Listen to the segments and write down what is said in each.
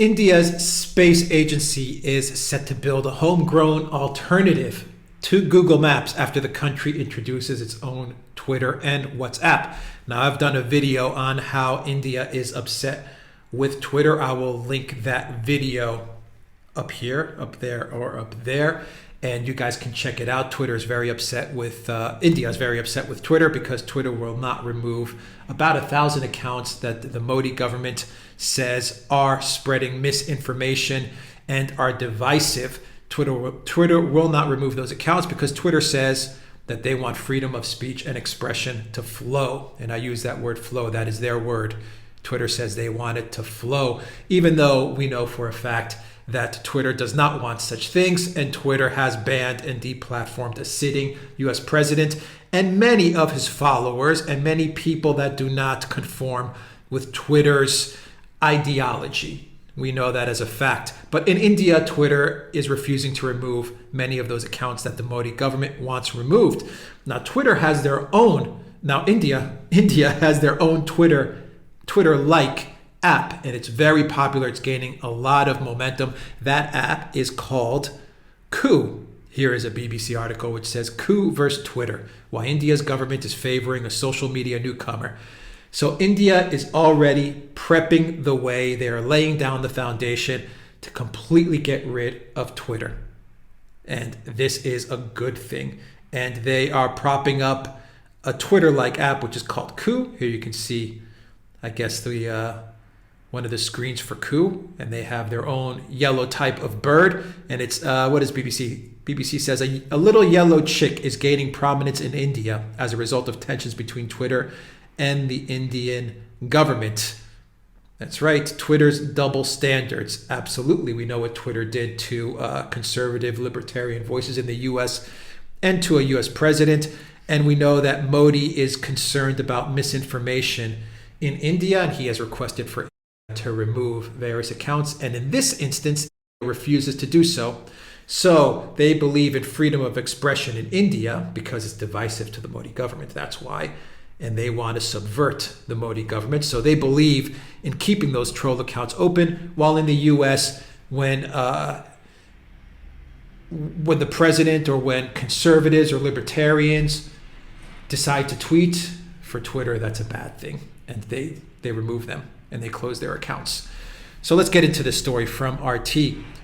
India's space agency is set to build a homegrown alternative to Google Maps after the country introduces its own Twitter and WhatsApp. Now, I've done a video on how India is upset with Twitter. I will link that video up here, up there, or up there, and you guys can check it out. Twitter is very upset with India is very upset with Twitter because Twitter will not remove about 1,000 accounts that the Modi government says are spreading misinformation and are divisive. Twitter will not remove those accounts because Twitter says that they want freedom of speech and expression to flow. And I use that word flow. That is their word. Twitter says they want it to flow, even though we know for a fact that Twitter does not want such things, and Twitter has banned and deplatformed a sitting US president and many of his followers and many people that do not conform with Twitter's ideology. We know that as a fact. But in India, Twitter is refusing to remove many of those accounts that the Modi government wants removed. Now, Twitter has their own. Now, India has their own Twitter-like app, and it's very popular. It's gaining a lot of momentum. That app is called Coup. Here is a BBC article which says Coup versus Twitter, why India's government is favoring a social media newcomer. So India is already prepping the way. They are laying down the foundation to completely get rid of Twitter. And this is a good thing. And they are propping up a Twitter-like app, which is called Coup. Here you can see, I guess, the one of the screens for Coup. And they have their own yellow type of bird. And it's, what is BBC? BBC says a little yellow chick is gaining prominence in India as a result of tensions between Twitter and the Indian government. That's right, Twitter's double standards. Absolutely, we know what Twitter did to conservative libertarian voices in the US and to a US president. And we know that Modi is concerned about misinformation in India, and he has requested for India to remove various accounts. And in this instance, he refuses to do so. So they believe in freedom of expression in India because it's divisive to the Modi government. That's why. And they want to subvert the Modi government. So they believe in keeping those troll accounts open, while in the US, when the president or when conservatives or libertarians decide to tweet for Twitter, that's a bad thing. And they remove them and they close their accounts. So let's get into this story from RT,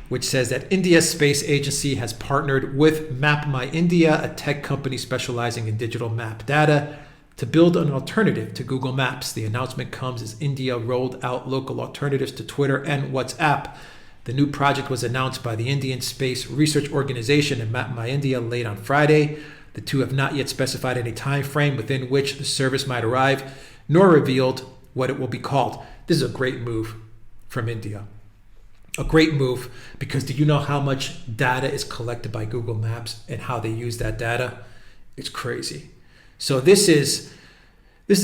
which says that India's space agency has partnered with Map My India, a tech company specializing in digital map data, to build an alternative to Google Maps. The announcement comes as India rolled out local alternatives to Twitter and WhatsApp. The new project was announced by the Indian Space Research Organization and Map My India late on Friday. The two have not yet specified any time frame within which the service might arrive, nor revealed what it will be called. This is a great move from India. A great move, because do you know how much data is collected by Google Maps and how they use that data? It's crazy. So this is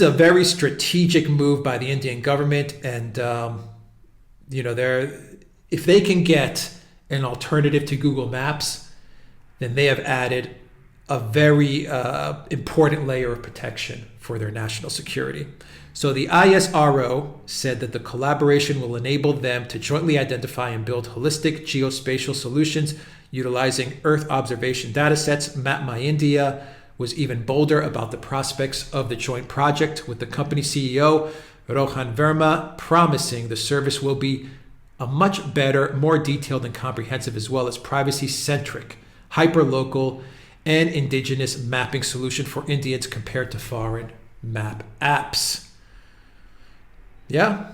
a very strategic move by the Indian government, and if they can get an alternative to Google Maps, then they have added a very important layer of protection for their national security. So the ISRO said that the collaboration will enable them to jointly identify and build holistic geospatial solutions utilizing Earth observation datasets. Map My India was even bolder about the prospects of the joint project, with the company CEO, Rohan Verma, promising the service will be a much better, more detailed and comprehensive, as well as privacy-centric, hyper-local, and indigenous mapping solution for Indians compared to foreign map apps. Yeah,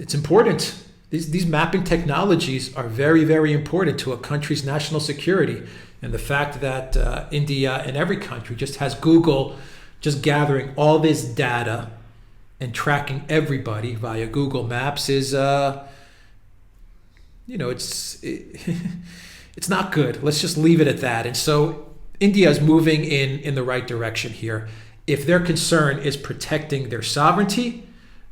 it's important. These mapping technologies are very, very important to a country's national security. And the fact that India and every country just has Google just gathering all this data and tracking everybody via Google Maps is, it's not good. Let's just leave it at that. And so India is moving in the right direction here. If their concern is protecting their sovereignty,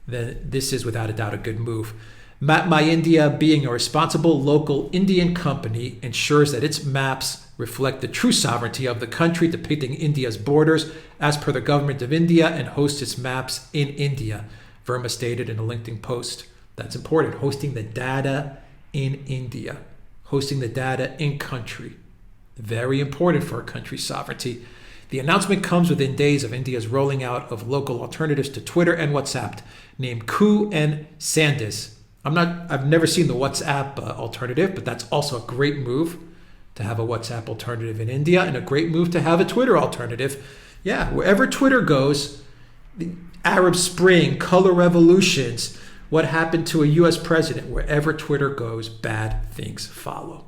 then this is without a doubt a good move. Map My India, being a responsible local Indian company, ensures that its maps reflect the true sovereignty of the country, depicting India's borders as per the government of India, and hosts its maps in India, Verma stated in a LinkedIn post. That's important. Hosting the data in India, hosting the data in country. Very important for a country's sovereignty. The announcement comes within days of India's rolling out of local alternatives to Twitter and WhatsApp, named Ku and Sandisk. I've never seen the WhatsApp alternative, but that's also a great move to have a WhatsApp alternative in India, and a great move to have a Twitter alternative. Yeah, wherever Twitter goes, the Arab Spring, color revolutions, what happened to a US president, wherever Twitter goes, bad things follow.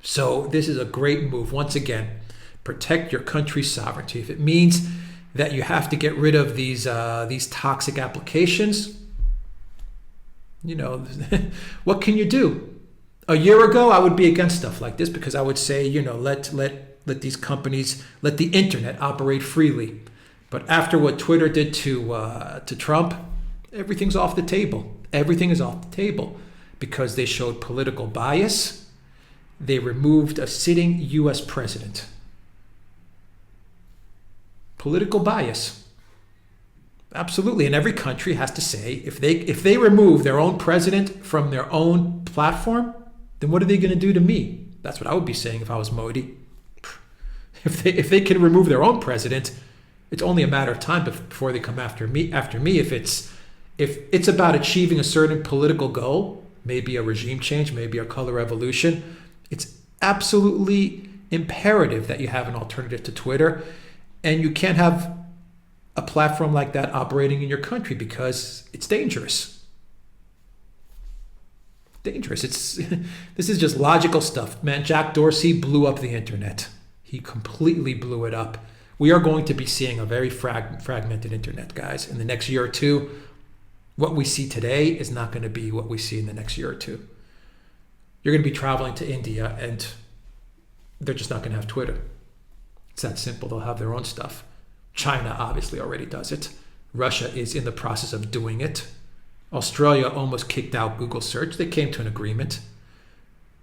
So this is a great move. Once again, protect your country's sovereignty. If it means that you have to get rid of these toxic applications, what can you do? A year ago, I would be against stuff like this because I would say, let these companies, let the internet operate freely. But after what Twitter did to Trump, everything's off the table. Everything is off the table because they showed political bias. They removed a sitting U.S. president. Political bias. Absolutely. And every country has to say, if they remove their own president from their own platform, then what are they going to do to me? That's what I would be saying if I was Modi. If they can remove their own president, it's only a matter of time before they come after me. If it's about achieving a certain political goal, maybe a regime change, maybe a color revolution, it's absolutely imperative that you have an alternative to Twitter, and you can't have a platform like that operating in your country because it's dangerous. This is just logical stuff, man. Jack Dorsey blew up the internet. He completely blew it up. We are going to be seeing a very fragmented internet, guys. In the next year or two, what we see today is not going to be what we see in the next year or two. You're going to be traveling to India and they're just not going to have Twitter. It's that simple. They'll have their own stuff. China obviously already does it. Russia is in the process of doing it. Australia almost kicked out Google search. They came to an agreement.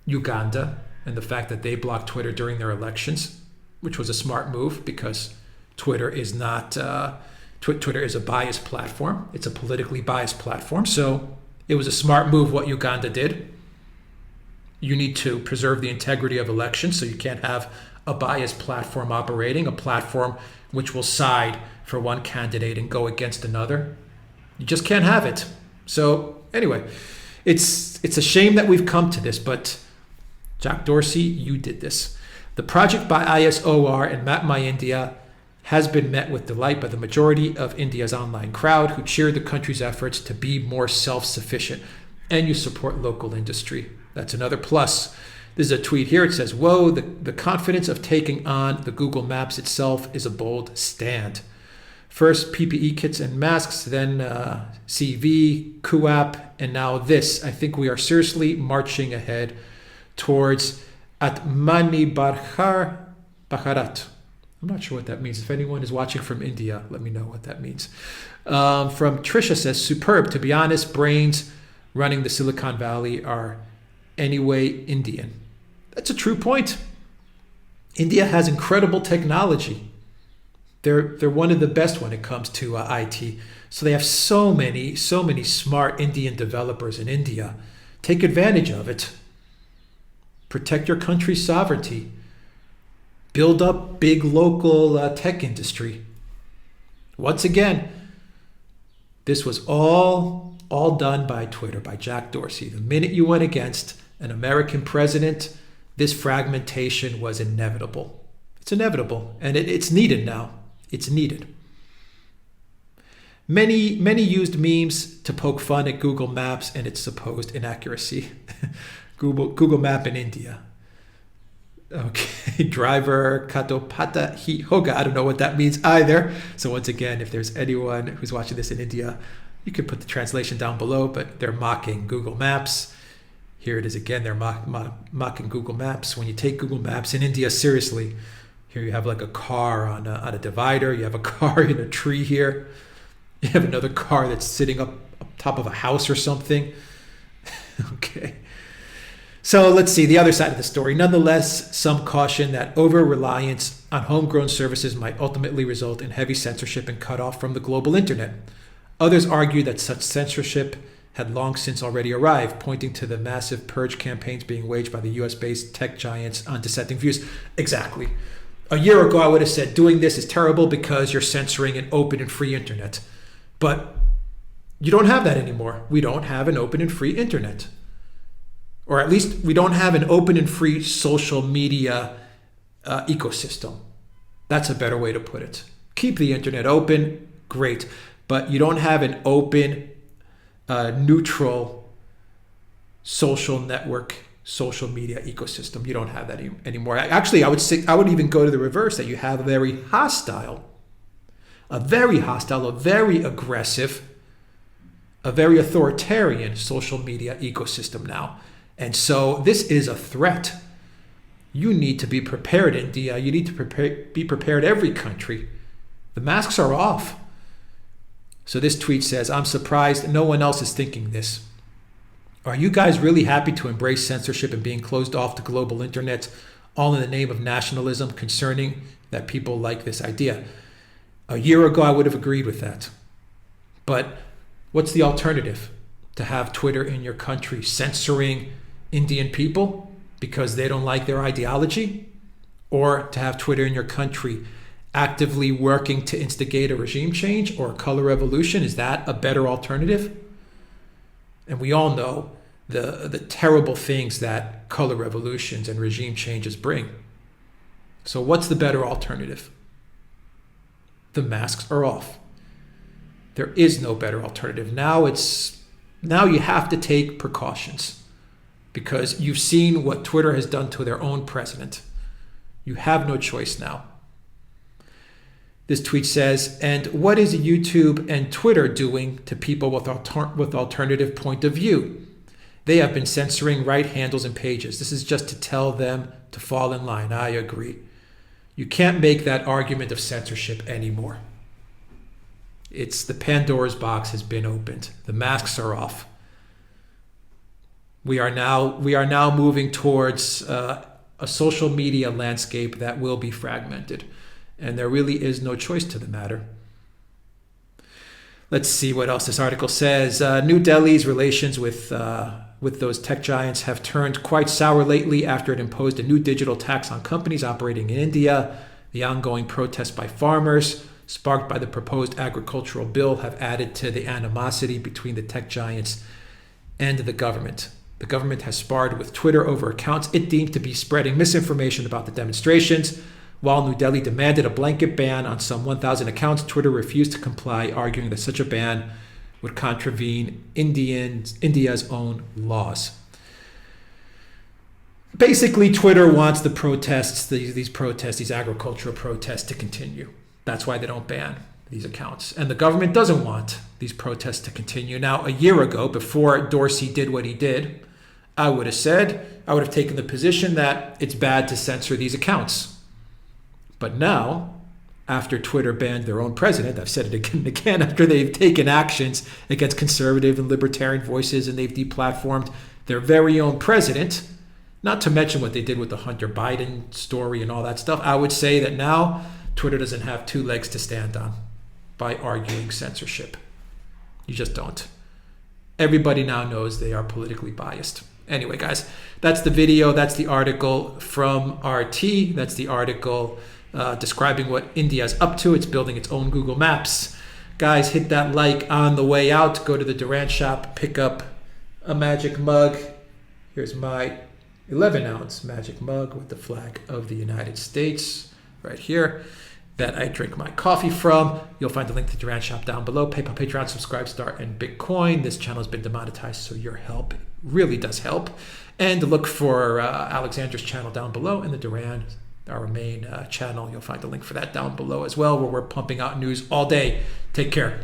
Uganda, and the fact that they blocked Twitter during their elections, which was a smart move because Twitter is not Twitter is a biased platform. It's a politically biased platform. So it was a smart move what Uganda did. You need to preserve the integrity of elections, so you can't have a biased platform operating, a platform which will side for one candidate and go against another. You just can't have it. So anyway, it's a shame that we've come to this, but Jack Dorsey, you did this. The project by ISOR and Map My India has been met with delight by the majority of India's online crowd, who cheered the country's efforts to be more self-sufficient. And you support local industry. That's another plus. This is a tweet here. It says, whoa, the confidence of taking on the Google Maps itself is a bold stand. First PPE kits and masks, then CV, QAP, and now this. I think we are seriously marching ahead towards Atmani Bharat. I'm not sure what that means. If anyone is watching from India, let me know what that means. From Trisha says, superb. To be honest, brains running the Silicon Valley are anyway Indian. That's a true point. India has incredible technology. They're one of the best when it comes to IT. So they have so many smart Indian developers in India. Take advantage of it. Protect your country's sovereignty. Build up big local tech industry. Once again, this was all done by Twitter, by Jack Dorsey. The minute you went against an American president, this fragmentation was inevitable. It's inevitable, and it's needed now. It's needed. Many used memes to poke fun at Google Maps and its supposed inaccuracy. Google Map in India. Okay, driver Katopata hi hoga. I don't know what that means either. So once again, if there's anyone who's watching this in India, you can put the translation down below, but they're mocking Google Maps. Here it is again, they're mocking Google Maps. When you take Google Maps in India seriously, here you have like a car on a divider. You have a car in a tree here. You have another car that's sitting up top of a house or something. Okay. So let's see the other side of the story. Nonetheless, some caution that over-reliance on homegrown services might ultimately result in heavy censorship and cutoff from the global internet. Others argue that such censorship had long since already arrived, pointing to the massive purge campaigns being waged by the US-based tech giants on dissenting views. Exactly. A year ago, I would have said doing this is terrible because you're censoring an open and free internet. But you don't have that anymore. We don't have an open and free internet. Or at least we don't have an open and free social media ecosystem. That's a better way to put it. Keep the internet open, great. But you don't have an open, neutral social network, social media ecosystem. You don't have that anymore. Actually, I would even go to the reverse, that you have a very hostile, a very aggressive, a very authoritarian social media ecosystem now. And so this is a threat. You need to be prepared, India. You need to be prepared, every country. The masks are off. So this tweet says, I'm surprised no one else is thinking this. Are you guys really happy to embrace censorship and being closed off to global internet, all in the name of nationalism, concerning that people like this idea? A year ago, I would have agreed with that. But what's the alternative? To have Twitter in your country censoring Indian people because they don't like their ideology? Or to have Twitter in your country actively working to instigate a regime change or a color revolution? Is that a better alternative? And we all know the terrible things that color revolutions and regime changes bring. So what's the better alternative? The masks are off. There is no better alternative. Now you have to take precautions because you've seen what Twitter has done to their own president. You have no choice now. This tweet says, and what is YouTube and Twitter doing to people with alternative point of view? They have been censoring right handles and pages. This is just to tell them to fall in line. I agree. You can't make that argument of censorship anymore. It's the Pandora's box has been opened. The masks are off. We are now moving towards a social media landscape that will be fragmented. And there really is no choice to the matter. Let's see what else this article says. New Delhi's relations with those tech giants have turned quite sour lately after it imposed a new digital tax on companies operating in India. The ongoing protests by farmers, sparked by the proposed agricultural bill, have added to the animosity between the tech giants and the government. The government has sparred with Twitter over accounts it deemed to be spreading misinformation about the demonstrations. While New Delhi demanded a blanket ban on some 1,000 accounts, Twitter refused to comply, arguing that such a ban would contravene India's own laws. Basically, Twitter wants the protests, these agricultural protests, to continue. That's why they don't ban these accounts. And the government doesn't want these protests to continue. Now, a year ago, before Dorsey did what he did, I would have taken the position that it's bad to censor these accounts. But now, after Twitter banned their own president, I've said it again and again, after they've taken actions against conservative and libertarian voices and they've deplatformed their very own president, not to mention what they did with the Hunter Biden story and all that stuff, I would say that now Twitter doesn't have two legs to stand on by arguing censorship. You just don't. Everybody now knows they are politically biased. Anyway, guys, that's the video. That's the article from RT. That's the article describing what India's up to. It's building its own Google Maps. Guys, hit that like on the way out. Go to the Duran shop, pick up a magic mug. Here's my 11-ounce magic mug with the flag of the United States right here that I drink my coffee from. You'll find the link to Duran shop down below. PayPal, Patreon, Subscribe, Star, and Bitcoin. This channel has been demonetized, so your help really does help. And look for Alexander's channel down below and the Duran, our main channel. You'll find the link for that down below as well, where we're pumping out news all day. Take care.